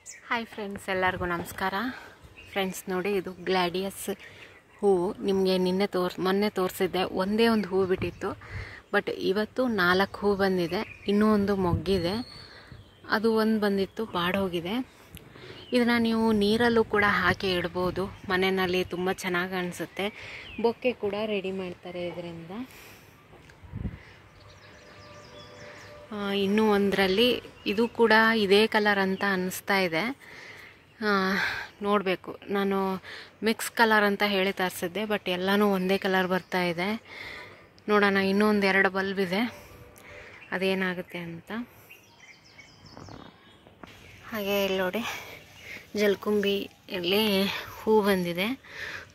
Hi friends, ಎಲ್ಲರಿಗೂ ನಮಸ್ಕಾರ. Friends ನೋಡಿ, ಇದು ಗ್ಲಾಡಿಯಸ್ ಹೂವು. ನಿಮಗೆ ಮೊನ್ನೆ ತೋರಿಸಿದ್ದೆ, ಒಂದೇ ಒಂದು ಹೂವು ಬಿಟ್ಟಿತ್ತು. ಬಟ್ ಇವತ್ತು 4 ಹೂವು ಬಂದಿದೆ. ಇನ್ನೂ ಒಂದು ಮೊಗ್ಗಿದೆ, ಅದು ಒಂದು ಬಂದಿತ್ತು, ಬಾಡೋಗಿದೆ. ಇದನ್ನು ನೀವು ನೀರಲ್ಲೂ ಕೂಡ ಹಾಕಿ ಇಡ್ಬೋದು. ಮನೆಯಲ್ಲಿ ತುಂಬ ಚೆನ್ನಾಗಿ ಅನಿಸುತ್ತೆ. ಬೊಕ್ಕೆ ಕೂಡ ರೆಡಿ ಮಾಡ್ತಾರೆ ಇದರಿಂದ. ಇನ್ನೂ ಒಂದರಲ್ಲಿ ಇದು ಕೂಡ ಇದೇ ಕಲರ್ ಅಂತ ಅನ್ನಿಸ್ತಾ ಇದೆ. ನೋಡಬೇಕು. ನಾನು ಮಿಕ್ಸ್ ಕಲರ್ ಅಂತ ಹೇಳಿ ತರಿಸಿದ್ದೆ, ಬಟ್ ಎಲ್ಲನೂ ಒಂದೇ ಕಲರ್ ಬರ್ತಾ ಇದೆ. ನೋಡೋಣ, ಇನ್ನೂ ಒಂದು 2 ಬಲ್ಬ್ ಇದೆ, ಅದೇನಾಗುತ್ತೆ ಅಂತ. ಹಾಗೆ ಇಲ್ಲಿ ನೋಡಿ, ಜಲ್ಕುಂಬಿಯಲ್ಲಿ ಹೂವು ಬಂದಿದೆ.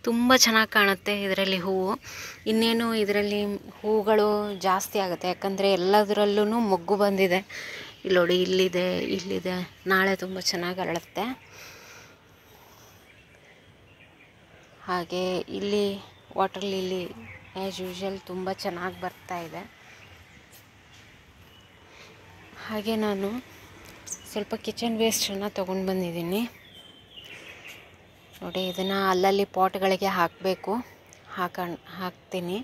ತುಂಬ ಚೆನ್ನಾಗಿ ಕಾಣುತ್ತೆ ಇದರಲ್ಲಿ ಹೂವು. ಇನ್ನೇನು ಇದರಲ್ಲಿ ಹೂಗಳು ಜಾಸ್ತಿ ಆಗುತ್ತೆ, ಯಾಕಂದರೆ ಎಲ್ಲದರಲ್ಲೂ ಮೊಗ್ಗು ಬಂದಿದೆ. ಇಲ್ಲಿ ನೋಡಿ, ಇಲ್ಲಿದೆ. ನಾಳೆ ತುಂಬ ಚೆನ್ನಾಗಿ ಅರಳುತ್ತೆ. ಹಾಗೆ ಇಲ್ಲಿ ವಾಟರ್ ಲಿಲ್ಲಿ ಆ್ಯಸ್ ಯೂಶುವಲ್ ತುಂಬ ಚೆನ್ನಾಗಿ ಬರ್ತಾ ಇದೆ. ಹಾಗೆ ನಾನು ಸ್ವಲ್ಪ ಕಿಚನ್ ವೇಸ್ಟನ್ನು ತೊಗೊಂಡು ಬಂದಿದ್ದೀನಿ. ನೋಡಿ, ಇದನ್ನು ಅಲ್ಲಲ್ಲಿ ಪಾಟ್ಗಳಿಗೆ ಹಾಕಬೇಕು, ಹಾಕ್ತೀನಿ.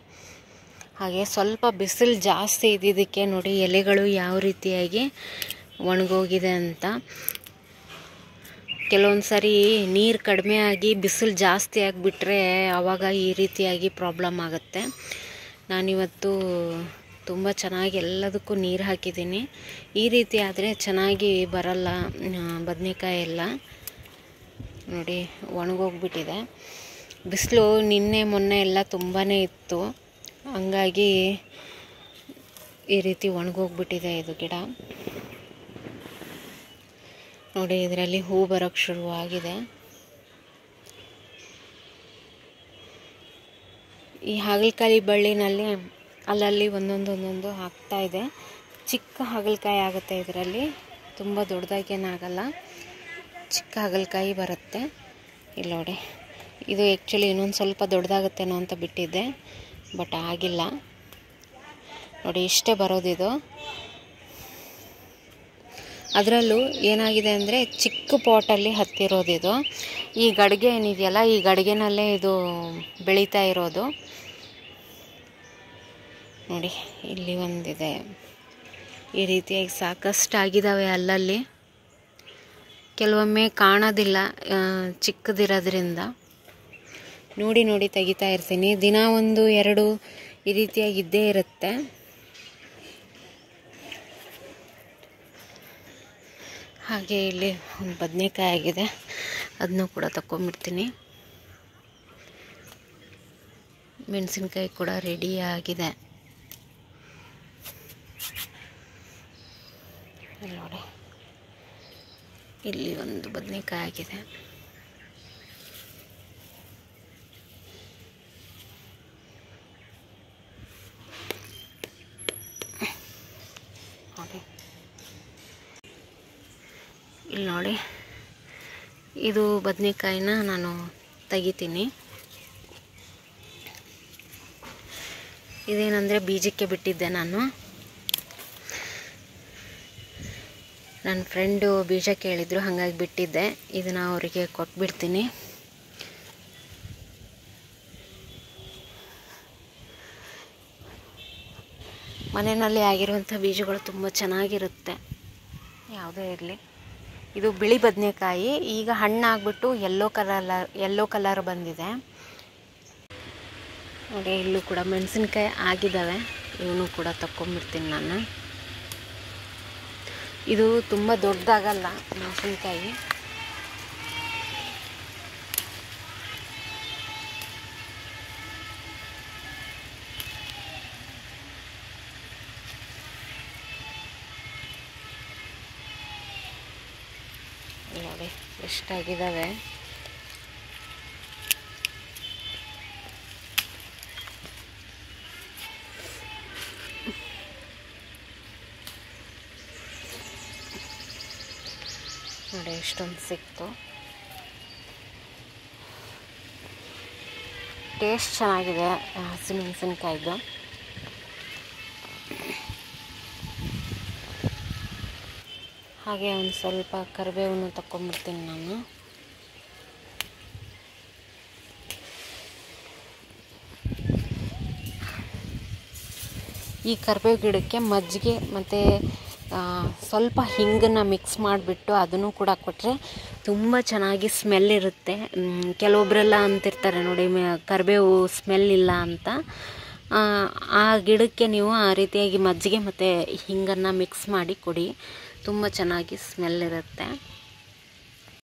ಹಾಗೆ ಸ್ವಲ್ಪ ಬಿಸಿಲು ಜಾಸ್ತಿ ಇದ್ದಿದ್ದಕ್ಕೆ ನೋಡಿ ಎಲೆಗಳು ಯಾವ ರೀತಿಯಾಗಿ ಒಣಗೋಗಿದೆ ಅಂತ. ಕೆಲವೊಂದು ಸರಿ ನೀರು ಕಡಿಮೆ ಆಗಿ ಬಿಸಿಲು ಜಾಸ್ತಿ ಆಗಿಬಿಟ್ರೆ ಆವಾಗ ಈ ರೀತಿಯಾಗಿ ಪ್ರಾಬ್ಲಮ್ ಆಗುತ್ತೆ. ನಾನಿವತ್ತು ತುಂಬ ಚೆನ್ನಾಗಿ ಎಲ್ಲದಕ್ಕೂ ನೀರು ಹಾಕಿದ್ದೀನಿ. ಈ ರೀತಿ ಆದರೆ ಚೆನ್ನಾಗಿ ಬರಲ್ಲ ಬದನೆಕಾಯಿ ಎಲ್ಲ. ನೋಡಿ, ಒಣಗೋಗ್ಬಿಟ್ಟಿದೆ. ಬಿಸಿಲು ನಿನ್ನೆ ಮೊನ್ನೆ ಎಲ್ಲ ತುಂಬಾ ಇತ್ತು, ಹಂಗಾಗಿ ಈ ರೀತಿ ಒಣಗೋಗ್ಬಿಟ್ಟಿದೆ ಇದು ಗಿಡ. ನೋಡಿ, ಇದರಲ್ಲಿ ಹೂ ಬರೋಕ್ಕೆ ಶುರುವಾಗಿದೆ. ಈ ಹಾಗಲಕಾಯಿ ಬಳ್ಳಿನಲ್ಲಿ ಅಲ್ಲಲ್ಲಿ ಒಂದೊಂದು ಆಗ್ತಾ ಇದೆ. ಚಿಕ್ಕ ಹಾಗಲಕಾಯಿ ಆಗುತ್ತೆ ಇದರಲ್ಲಿ, ತುಂಬ ದೊಡ್ಡದಾಗೇನಾಗಲ್ಲ, ಚಿಕ್ಕ ಹಾಗಲಕಾಯಿ ಬರುತ್ತೆ. ಇಲ್ಲಿ ನೋಡಿ, ಇದು ಆ್ಯಕ್ಚುಲಿ ಇನ್ನೊಂದು ಸ್ವಲ್ಪ ದೊಡ್ಡದಾಗುತ್ತೇನೋ ಅಂತ ಬಿಟ್ಟಿದ್ದೆ, ಬಟ್ ಆಗಿಲ್ಲ. ನೋಡಿ, ಇಷ್ಟೇ ಬರೋದಿದು. ಅದರಲ್ಲೂ ಏನಾಗಿದೆ ಅಂದರೆ ಚಿಕ್ಕ ಪಾಟಲ್ಲಿ ಹತ್ತಿರೋದಿದು. ಈ ಗಡಿಗೆ ಏನಿದೆಯಲ್ಲ, ಈ ಗಡಿಗೆನಲ್ಲೇ ಇದು ಬೆಳೀತಾ ಇರೋದು. ನೋಡಿ, ಇಲ್ಲಿ ಒಂದಿದೆ. ಈ ರೀತಿಯಾಗಿ ಸಾಕಷ್ಟು ಆಗಿದ್ದಾವೆ ಅಲ್ಲಲ್ಲಿ. ಕೆಲವೊಮ್ಮೆ ಕಾಣೋದಿಲ್ಲ ಚಿಕ್ಕದಿರೋದ್ರಿಂದ. ನೋಡಿ ತೆಗಿತಾ ಇರ್ತೀನಿ. ದಿನ 1-2 ಈ ರೀತಿಯಾಗಿ ಇದ್ದೇ ಇರುತ್ತೆ. ಹಾಗೆ ಇಲ್ಲಿ ಒಂದು ಬದನೆಕಾಯಿ ಆಗಿದೆ, ಅದನ್ನು ಕೂಡ ತಗೊಂಡ್ಬಿಡ್ತೀನಿ. ಮೆಣಸಿನ್ಕಾಯಿ ಕೂಡ ರೆಡಿ ಆಗಿದೆ. ನೋಡಿ, ಇಲ್ಲಿ ಒಂದು ಬದನೆಕಾಯಿ ಆಗಿದೆ. ನೋಡಿ, ಇಲ್ಲಿ ನೋಡಿ, ಇದು ಬದನೆಕಾಯಿನ ನಾನು ತೆಗಿತೀನಿ. ಇದೇನಂದರೆ ಬೀಜಕ್ಕೆ ಬಿಟ್ಟಿದ್ದೆ ನಾನು. ನನ್ನ ಫ್ರೆಂಡು ಬೀಜ ಕೇಳಿದ್ರು, ಹಾಗಾಗಿ ಬಿಟ್ಟಿದ್ದೆ. ಇದನ್ನು ಅವರಿಗೆ ಕೊಟ್ಬಿಡ್ತೀನಿ. ಮನೆಯಲ್ಲಿ ಆಗಿರುವಂಥ ಬೀಜಗಳು ತುಂಬ ಚೆನ್ನಾಗಿರುತ್ತೆ, ಯಾವುದೇ ಇರಲಿ. ಇದು ಬಿಳಿ ಬದನೆಕಾಯಿ, ಈಗ ಹಣ್ಣಾಗ್ಬಿಟ್ಟು ಯೆಲ್ಲೋ ಕಲರ್ ಬಂದಿದೆ. ನೋಡಿ, ಇಲ್ಲೂ ಕೂಡ ಮೆಣಸಿನ್ಕಾಯಿ ಆಗಿದ್ದಾವೆ, ಇವನು ಕೂಡ ತಗೊಂಡ್ಬಿಡ್ತೀನಿ ನಾನು. ಇದು ತುಂಬ ದೊಡ್ಡದಾಗಲ್ಲ ಮೆಣಸಿನ್ಕಾಯಿ. ನೋಡಿ, ಎಷ್ಟಾಗಿದ್ದಾವೆ. ನೋಡಿ, ಎಷ್ಟೊಂದು ಸಿಕ್ತು. ಟೇಸ್ಟ್ ಚೆನ್ನಾಗಿದೆ ಹಸಿಮೆಣಸಿನ್ಕಾಯಿದು. ಹಾಗೆ ಒಂದು ಸ್ವಲ್ಪ ಕರಿಬೇವನ್ನು ತಗೊಂಡ್ಬಿಡ್ತೀನಿ ನಾನು. ಈ ಕರಿಬೇವು ಗಿಡಕ್ಕೆ ಮಜ್ಜಿಗೆ ಮತ್ತು ಸ್ವಲ್ಪ ಹಿಂಗನ್ನು ಮಿಕ್ಸ್ ಮಾಡಿಬಿಟ್ಟು ಅದನ್ನು ಕೂಡ ಕೊಟ್ಟರೆ ತುಂಬ ಚೆನ್ನಾಗಿ ಸ್ಮೆಲ್ ಇರುತ್ತೆ. ಕೆಲವೊಬ್ಬರೆಲ್ಲ ಅಂತಿರ್ತಾರೆ ನೋಡಿ ಕರಿಬೇವು ಸ್ಮೆಲ್ ಇಲ್ಲ ಅಂತ. ಆ ಗಿಡಕ್ಕೆ ನೀವು ಆ ರೀತಿಯಾಗಿ ಮಜ್ಜಿಗೆ ಮತ್ತು ಹಿಂಗನ್ನು ಮಿಕ್ಸ್ ಮಾಡಿ ಕೊಡಿ, ತುಂಬ ಚೆನ್ನಾಗಿ ಸ್ಮೆಲ್ ಇರುತ್ತೆ.